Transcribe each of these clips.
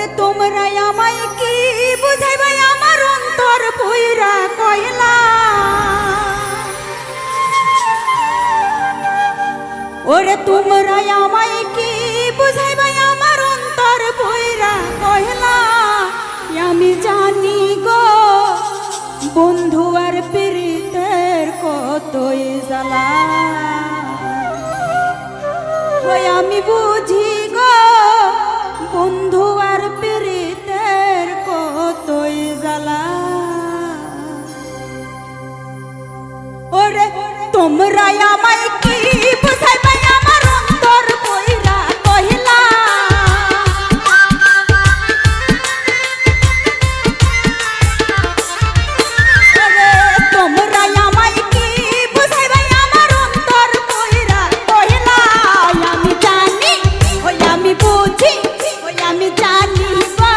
ওরে তোমরা আমায় কি বুঝাইবে আমার অন্তর পুইরা কইলা ওরে তোমরা আমায় কি বুঝাইবে আমার অন্তর পুইরা কইলা আমি জানি গো বন্ধু আর প্রীতের কতই জ্বালা ওই আমি বুঝি গো বন্ধু আর প্রীতের কতই জ্বালা ওরে তোমরা আমায় কি বুঝাইবে আমার অন্তর পুইরা কইলা ওরে তোমরা আমায় কি বুঝাইবে আমার অন্তর পুইরা কইলা আমি জানি ওই আমি বুঝি ওই আমি জানি গো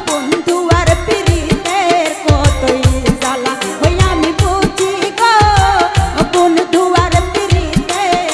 বন্ধু আর প্রীতের কতই জ্বালা ওই আমি বুঝি গো বন্ধু আর প্রীতের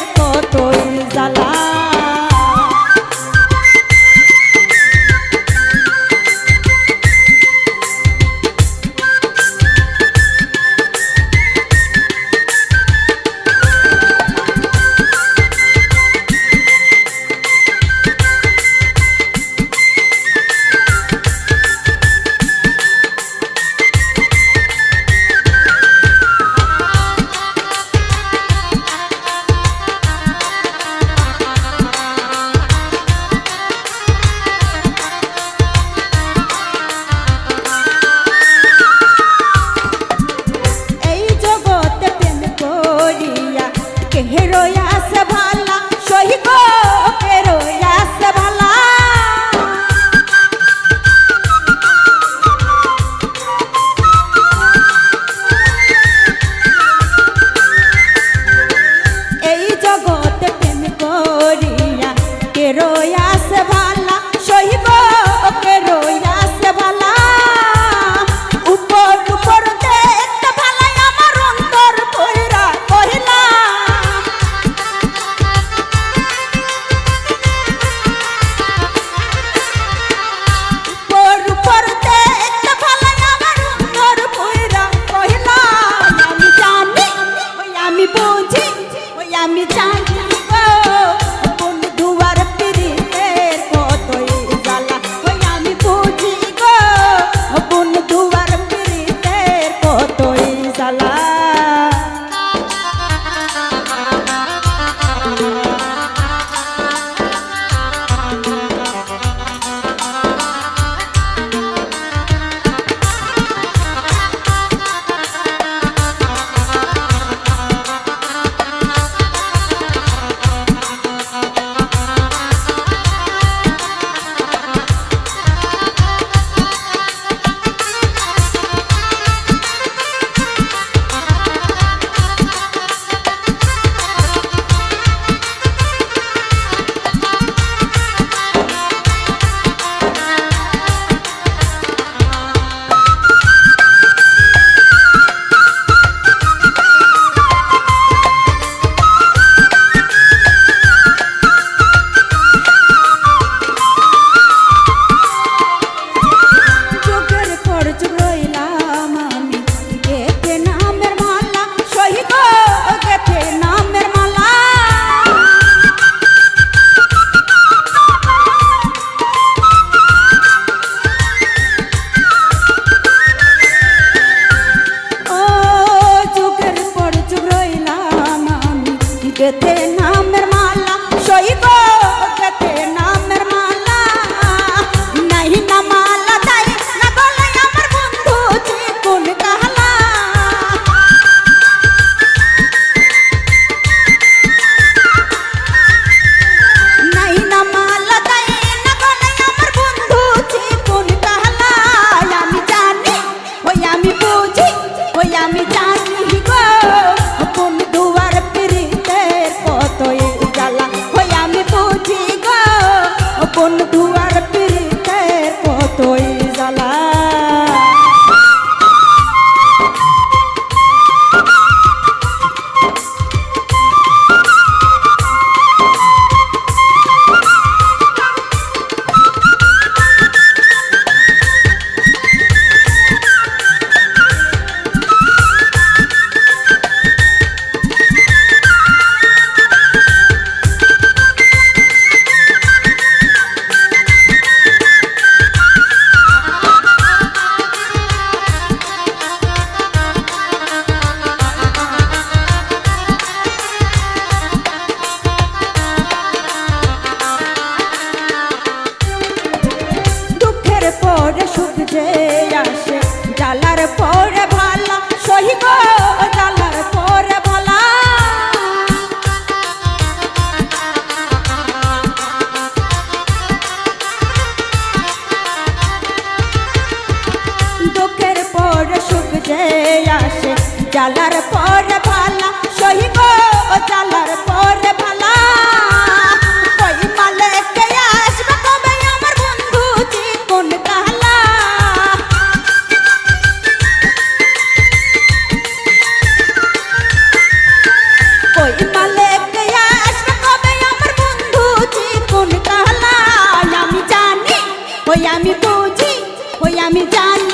পরে সুখ যে আসে জ্বালার পরে ভালা সহিব জ্বালার পরে ভালা দুঃখের পরে সুখ যে আসে জ্বালার পরে ভালা সহিব জ্বালার পরে ভালা কই মালে কে আসবে কবে আমার বন্ধু চিকন কালা কই মালে কে আসবে কবে আমার বন্ধু চিকন কালা আমি জানি ওই আমি বুঝি ওই আমি জানি